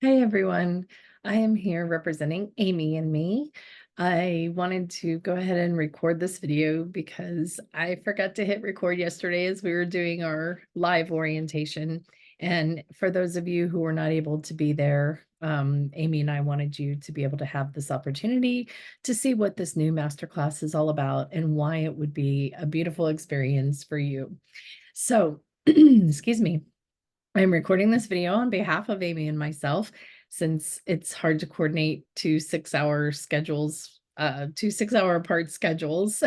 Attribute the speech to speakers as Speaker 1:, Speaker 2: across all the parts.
Speaker 1: Hi, everyone. I am here representing Amy and me. I wanted to go ahead and record this video because I forgot to hit record yesterday as we were doing our live orientation. And for those of you who were not able to be there, Amy and I wanted you to be able to have this opportunity to see what this new masterclass is all about and why it would be a beautiful experience for you. So, excuse me. I'm recording this video on behalf of Amy and myself, since it's hard to coordinate two 6-hour schedules, 2 6-hour apart schedules.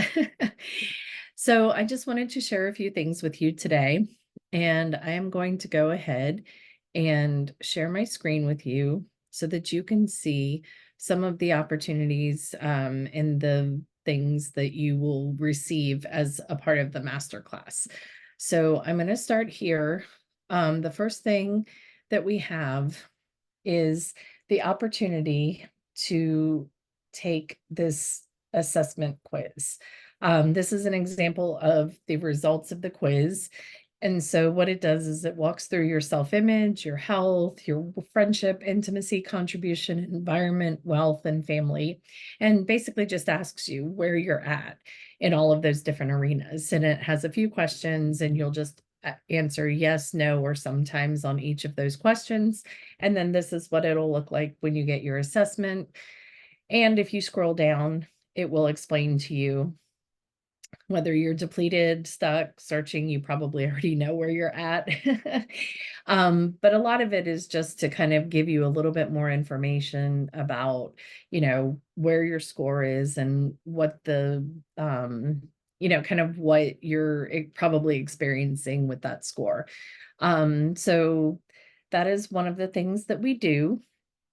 Speaker 1: So I just wanted to share a few things with you today, and I am going to go ahead and share my screen with you so that you can see some of the opportunities and the things that you will receive as a part of the masterclass. So I'm going to start here. The first thing that we have is the opportunity to take this assessment quiz. This is an example of the results of the quiz. And so what it does is it walks through your self-image, your health, your friendship, intimacy, contribution, environment, wealth, and family, and basically just asks you where you're at in all of those different arenas. And it has a few questions, and you'll just answer yes, no, or sometimes on each of those questions. And then this is what it'll look like when you get your assessment. And if you scroll down, it will explain to you whether you're depleted, stuck, searching. You probably already know where you're at. But a lot of it is just to kind of give you a little bit more information about, where your score is and what the, kind of what you're probably experiencing with that score. So that is one of the things that we do,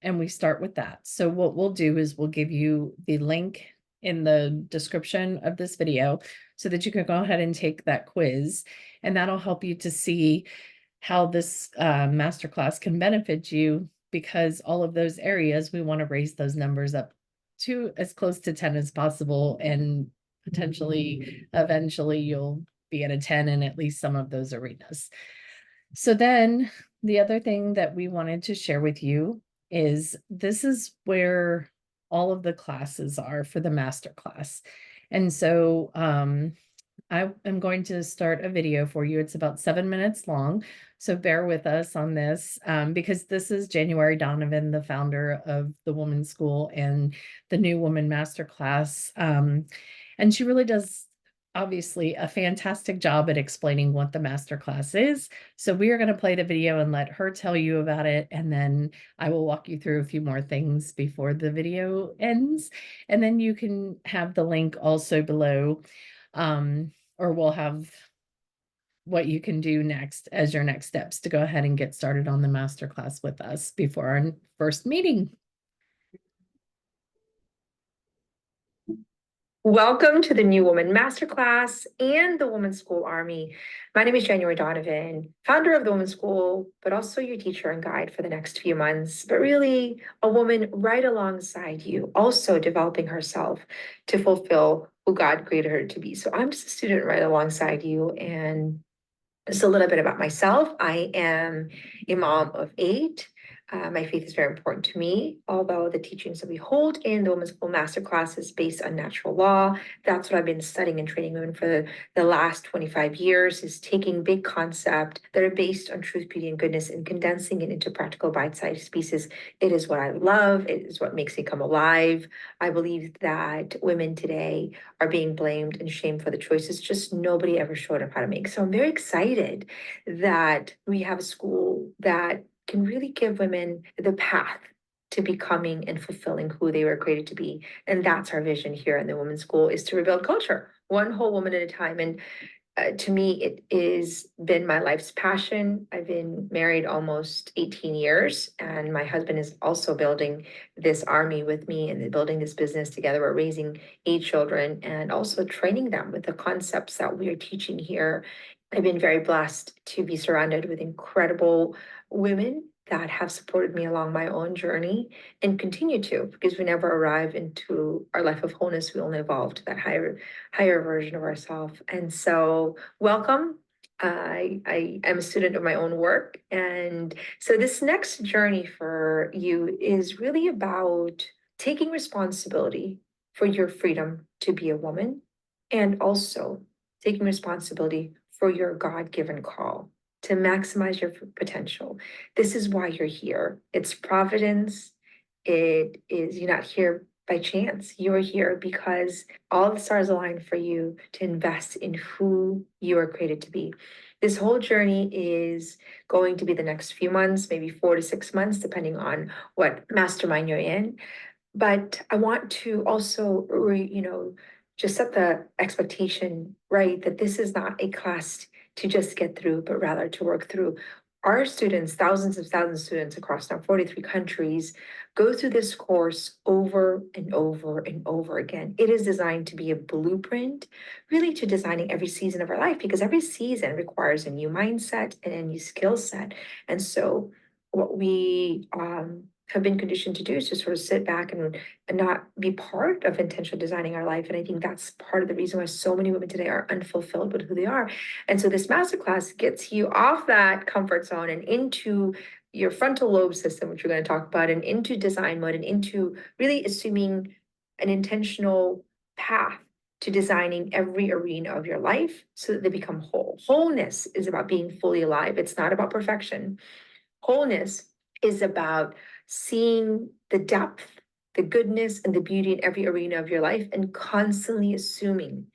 Speaker 1: and we start with that. So what we'll do is we'll give you the link in the description of this video so that you can go ahead and take that quiz, and that'll help you to see how this masterclass can benefit you, because all of those areas, we want to raise those numbers up to as close to 10 as possible, and potentially eventually you'll be at a 10 in at least some of those arenas. So then the other thing that we wanted to share with you is this is where all of the classes are for the master class. And so I am going to start a video for you. It's about 7 minutes long. So bear with us on this, because this is January Donovan, the founder of the Woman School and the new Woman Masterclass. And she really does obviously a fantastic job at explaining what the masterclass is. So we are going to play the video and let her tell you about it. And then I will walk you through a few more things before the video ends. And then you can have the link also below, or we'll have what you can do next as your next steps to go ahead and get started on the masterclass with us before our first meeting.
Speaker 2: Welcome to the new Woman Masterclass and the Woman School Army. My name is January Donovan, founder of the Woman School, but also your teacher and guide for the next few months, but really a woman right alongside you, also developing herself to fulfill who God created her to be. So I'm just a student right alongside you. And just a little bit about myself. I am a mom of 8. My faith is very important to me, although the teachings that we hold in the Women's School Masterclass is based on natural law. That's what I've been studying and training women for the last 25 years, is taking big concepts that are based on truth, beauty, and goodness and condensing it into practical bite-sized pieces. It is what I love. It is what makes me come alive. I believe that women today are being blamed and shamed for the choices just nobody ever showed them how to make. So I'm very excited that we have a school that can really give women the path to becoming and fulfilling who they were created to be. And that's our vision here in the Women's School, is to rebuild culture, one whole woman at a time. And to me, it is been my life's passion. I've been married almost 18 years, and my husband is also building this army with me and building this business together. We're raising 8 children and also training them with the concepts that we are teaching here. I've been very blessed to be surrounded with incredible women that have supported me along my own journey and continue to, because we never arrive into our life of wholeness. We only evolve to that higher version of ourselves. And so welcome. I am a student of my own work. And so this next journey for you is really about taking responsibility for your freedom to be a woman and also taking responsibility for your God-given call to maximize your potential. This is why you're here. It's providence. It is, you're not here by chance. You're here because all the stars align for you to invest in who you are created to be. This whole journey is going to be the next few months, maybe 4 to 6 months, depending on what mastermind you're in. But I want to also, just set the expectation right that this is not a class to just get through, but rather to work through. Our students, thousands of thousands of students across now 43 countries, go through this course over and over and over again. It is designed to be a blueprint, really to designing every season of our life, because every season requires a new mindset and a new skill set. And so what we have been conditioned to do is to sort of sit back and not be part of intentional designing our life. And I think that's part of the reason why so many women today are unfulfilled with who they are. And so this masterclass gets you off that comfort zone and into your frontal lobe system, which we're going to talk about, and into design mode and into really assuming an intentional path to designing every arena of your life so that they become whole. Wholeness is about being fully alive. It's not about perfection. Wholeness is about seeing the depth, the goodness, and the beauty in every arena of your life and constantly assuming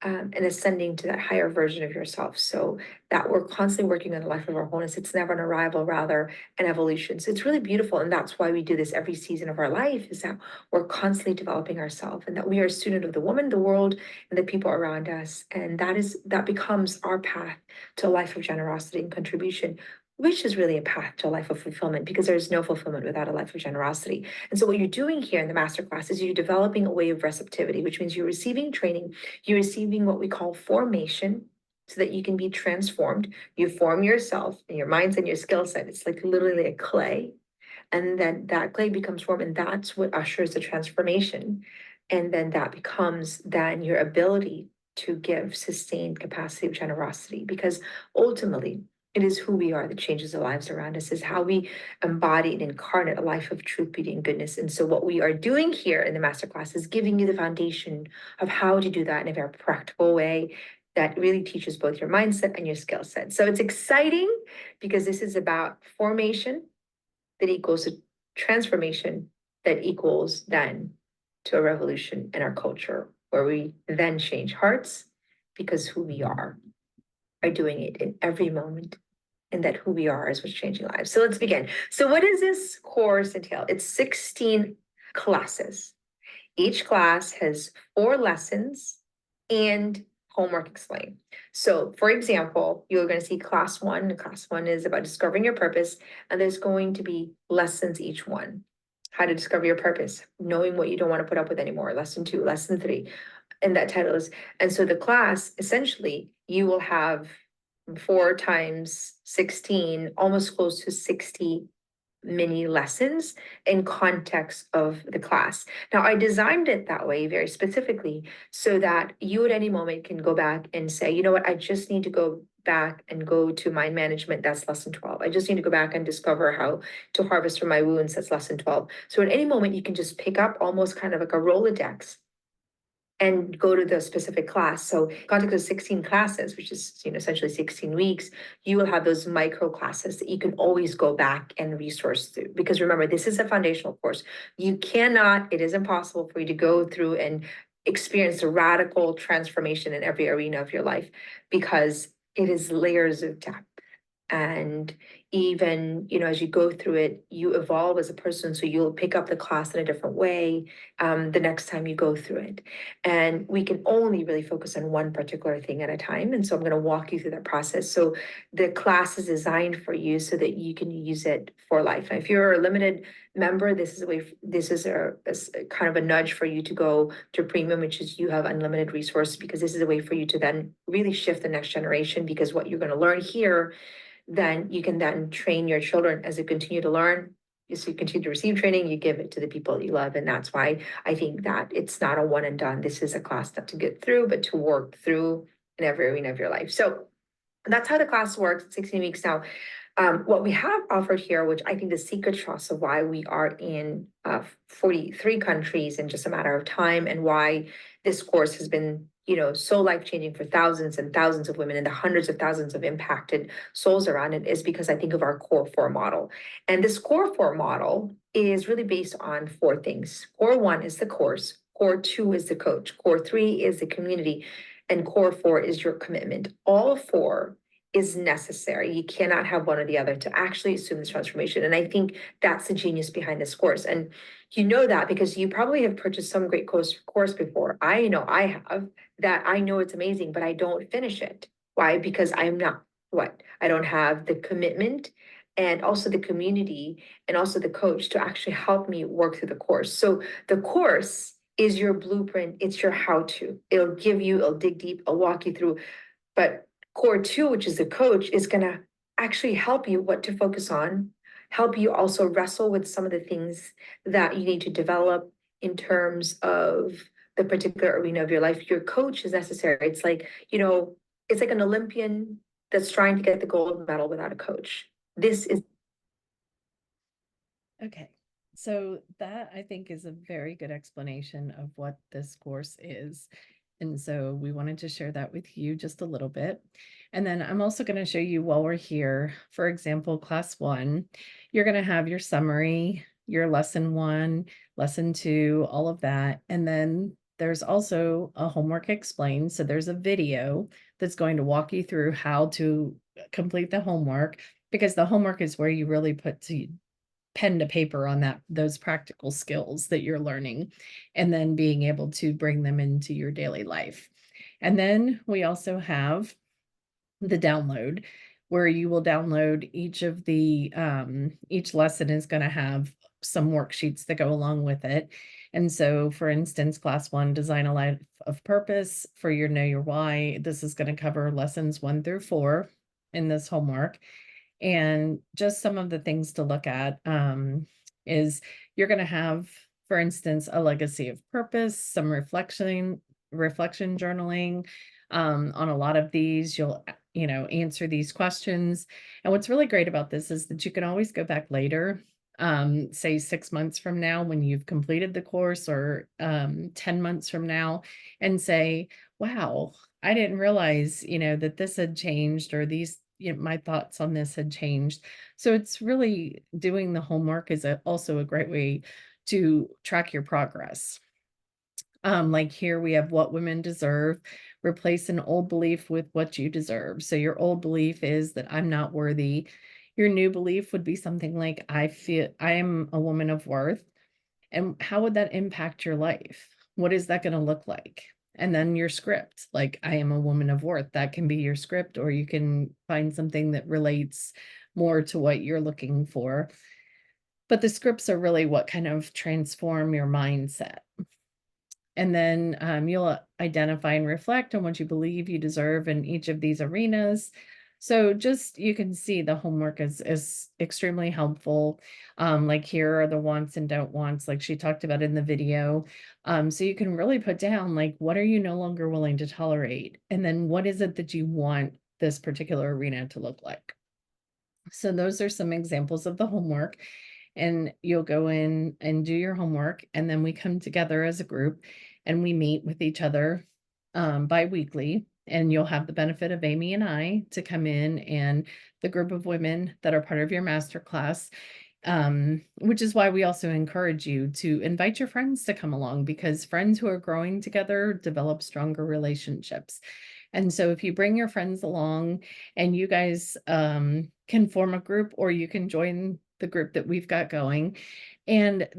Speaker 2: and ascending to that higher version of yourself. So that we're constantly working on the life of our wholeness. It's never an arrival, rather an evolution. So it's really beautiful. And that's why we do this every season of our life, is that we're constantly developing ourselves and that we are a student of the woman, the world, and the people around us. And that becomes our path to a life of generosity and contribution, which is really a path to a life of fulfillment, because there's no fulfillment without a life of generosity. And so what you're doing here in the masterclass is you're developing a way of receptivity, which means you're receiving training, you're receiving what we call formation, so that you can be transformed. You form yourself and your mindset and your skill set. It's like literally a clay. And then that clay becomes formed, and that's what ushers the transformation. And then that becomes then your ability to give sustained capacity of generosity, because ultimately, it is who we are that changes the lives around us, is how we embody and incarnate a life of truth, beauty, and goodness. And so what we are doing here in the masterclass is giving you the foundation of how to do that in a very practical way that really teaches both your mindset and your skill set. So it's exciting because this is about formation that equals to transformation that equals then to a revolution in our culture, where we then change hearts because who we are doing it in every moment, and that who we are is what's changing lives. So let's begin. So what does this course entail? It's 16 classes. Each class has 4 lessons and homework explained. So for example, you're going to see class 1. Class 1 is about discovering your purpose, and there's going to be lessons each one. How to discover your purpose, knowing what you don't want to put up with anymore. Lesson 2, lesson 3. And that title is, and so the class, essentially, you will have 4 times 16, almost close to 60 mini lessons in context of the class. Now, I designed it that way very specifically so that you at any moment can go back and say, you know what, I just need to go back and go to mind management. That's lesson 12. I just need to go back and discover how to harvest from my wounds. That's lesson 12. So at any moment, you can just pick up almost kind of like a Rolodex and go to the specific class. So context of 16 classes, which is essentially 16 weeks, you will have those micro classes that you can always go back and resource through. Because remember, this is a foundational course. You cannot, it is impossible for you to go through and experience a radical transformation in every arena of your life, because it is layers of depth. And even, as you go through it, you evolve as a person. So you'll pick up the class in a different way the next time you go through it. And we can only really focus on one particular thing at a time. And so I'm going to walk you through that process. So the class is designed for you so that you can use it for life. And if you're a limited member, this is a kind of a nudge for you to go to premium, which is you have unlimited resources, because this is a way for you to then really shift the next generation, because what you're going to learn here, then you can then train your children as they continue to learn. As you continue to receive training, you give it to the people you love. And that's why I think that it's not a one and done. This is a class not to get through, but to work through in every arena of your life. So That's how the class works. It's 16 weeks now. What we have offered here, which I think the secret sauce of why we are in 43 countries in just a matter of time, and why this course has been, so life-changing for thousands and thousands of women and the hundreds of thousands of impacted souls around it, is because I think of our core four model. And this core four model is really based on four things. Core one is the course, core two is the coach, core three is the community, and core four is your commitment. All four is necessary. You cannot have one or the other to actually assume this transformation. And I think that's the genius behind this course. And you know that because you probably have purchased some great course before. I know I have, that I know it's amazing, but I don't finish it. Why? Because I'm not what? I don't have the commitment and also the community and also the coach to actually help me work through the course. So the course is your blueprint. It's your how-to. It'll dig deep, it'll walk you through. But core two, which is the coach, is going to actually help you what to focus on, help you also wrestle with some of the things that you need to develop in terms of the particular arena of your life. Your coach is necessary. It's like, it's like an Olympian that's trying to get the gold medal without a coach. This is
Speaker 1: Okay, so that I think is a very good explanation of what this course is. And so we wanted to share that with you just a little bit. And then I'm also going to show you while we're here, for example, class one, you're going to have your summary, your lesson one, lesson two, all of that. And then there's also a homework explained. So there's a video that's going to walk you through how to complete the homework, because the homework is where you really put to pen to paper on those practical skills that you're learning, and then being able to bring them into your daily life. And then we also have the download, where you will download each of the each lesson is going to have some worksheets that go along with it. And so, for instance, class one, design a life of purpose for your know your why. This is going to cover lessons 1 through 4 in this homework. And just some of the things to look at is you're going to have, for instance, a legacy of purpose, some reflection journaling. On a lot of these, you'll, answer these questions. And what's really great about this is that you can always go back later, say 6 months from now when you've completed the course, or 10 months from now, and say, wow, I didn't realize, that this had changed, or these, my thoughts on this had changed. So it's really, doing the homework is also a great way to track your progress. Like here we have what women deserve. Replace an old belief with what you deserve. So your old belief is that I'm not worthy. Your new belief would be something like, I feel I am a woman of worth. And how would that impact your life? What is that going to look like? And then your script, like, I am a woman of worth, that can be your script, or you can find something that relates more to what you're looking for. But the scripts are really what kind of transform your mindset. And then you'll identify and reflect on what you believe you deserve in each of these arenas. So just, you can see the homework is extremely helpful. Like here are the wants and don't wants, like she talked about in the video. So you can really put down, like, what are you no longer willing to tolerate? And then what is it that you want this particular arena to look like? So those are some examples of the homework. And you'll go in and do your homework, and then we come together as a group and we meet with each other bi-weekly. And you'll have the benefit of Amy and I to come in, and the group of women that are part of your master class, which is why we also encourage you to invite your friends to come along, because friends who are growing together develop stronger relationships. And so if you bring your friends along, and you guys can form a group, or you can join the group that we've got going, and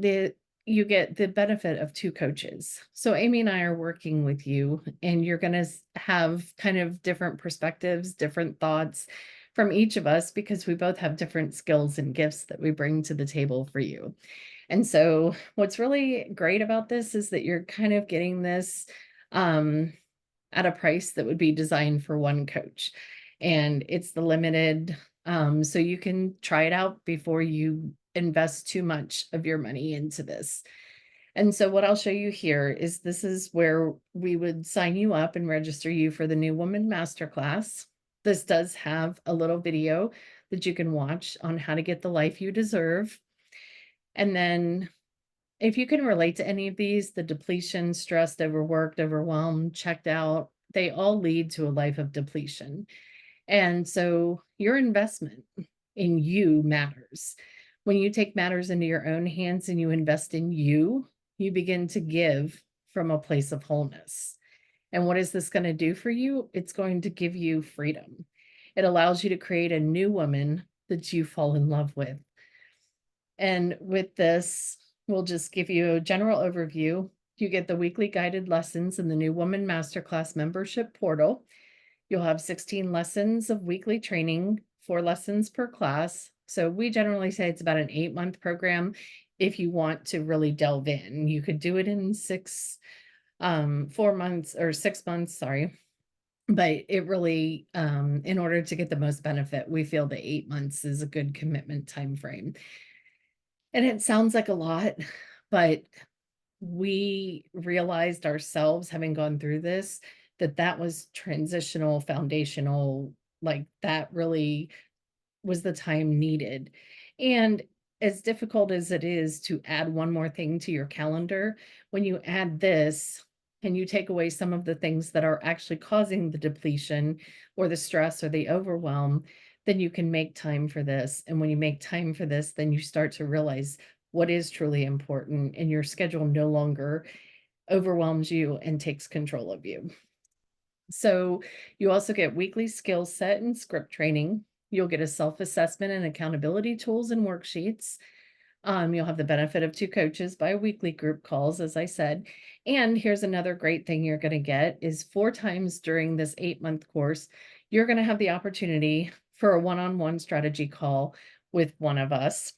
Speaker 1: you get the benefit of 2 coaches. So Amy and I are working with you, and you're going to have kind of different perspectives, different thoughts from each of us, because we both have different skills and gifts that we bring to the table for you. And so what's really great about this is that you're kind of getting this at a price that would be designed for one coach. And it's the limited, so you can try it out before you invest too much of your money into this. And so what I'll show you here is, this is where we would sign you up and register you for the new Woman Masterclass. This does have a little video that you can watch on how to get the life you deserve. And then if you can relate to any of these, the depletion, stressed, overworked, overwhelmed, checked out, they all lead to a life of depletion. And so your investment in you matters. When you take matters into your own hands and you invest in you, you begin to give from a place of wholeness. And what is this going to do for you? It's going to give you freedom. It allows you to create a new woman that you fall in love with. And with this, we'll just give you a general overview. You get the weekly guided lessons in the new Woman Masterclass membership portal. You'll have 16 lessons of weekly training, 4 lessons per class. So we generally say it's about an 8-month program. If you want to really delve in, you could do it in 4 months or 6 months, sorry. But it really, in order to get the most benefit, we feel the 8 months is a good commitment time frame. And it sounds like a lot, but we realized ourselves, having gone through this, that that was transitional, foundational, like that really was the time needed. And as difficult as it is to add one more thing to your calendar, when you add this and you take away some of the things that are actually causing the depletion or the stress or the overwhelm, then you can make time for this. And when you make time for this, then you start to realize what is truly important, and your schedule no longer overwhelms you and takes control of you. So you also get weekly skill set and script training. You'll get a self-assessment and accountability tools and worksheets. You'll have the benefit of 2 coaches by weekly group calls, as I said. And here's another great thing you're going to get is 4 times during this 8-month course, you're going to have the opportunity for a one-on-one strategy call with one of us.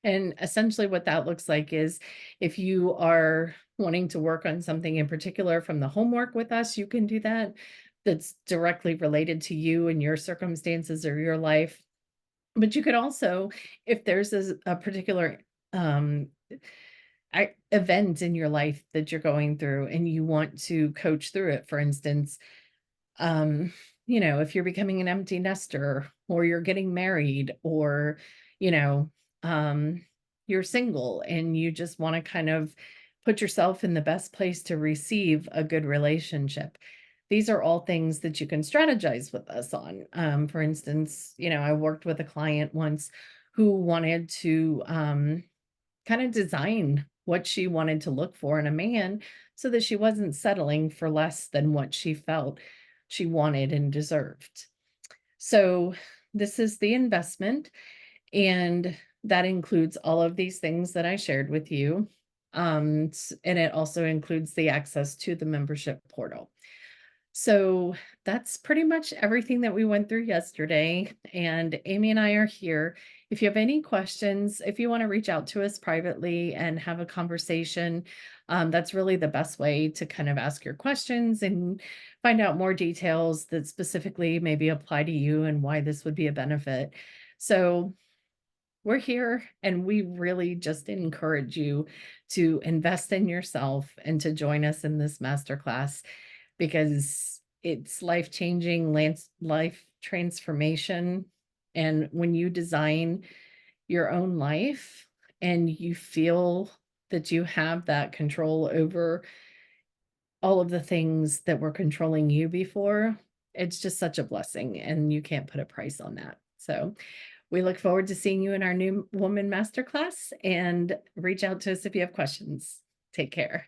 Speaker 1: And essentially what that looks like is if you are wanting to work on something in particular from the homework with us, you can do that. That's directly related to you and your circumstances or your life. But you could also, if there's a particular um, event in your life that you're going through and you want to coach through it, for instance, um, if you're becoming an empty nester or you're getting married or, you know, um, you're single and you just want to kind of put yourself in the best place to receive a good relationship. These are all things that you can strategize with us on. For instance, I worked with a client once who wanted to kind of design what she wanted to look for in a man so that she wasn't settling for less than what she felt she wanted and deserved. So, this is the investment, and that includes all of these things that I shared with you. And it also includes the access to the membership portal. So that's pretty much everything that we went through yesterday. And Amy and I are here. If you have any questions, if you want to reach out to us privately and have a conversation, that's really the best way to kind of ask your questions and find out more details that specifically maybe apply to you and why this would be a benefit. So we're here and we really just encourage you to invest in yourself and to join us in this masterclass because it's life-changing, life transformation. And when you design your own life and you feel that you have that control over all of the things that were controlling you before, it's just such a blessing and you can't put a price on that. So we look forward to seeing you in our new Woman Masterclass and reach out to us if you have questions. Take care.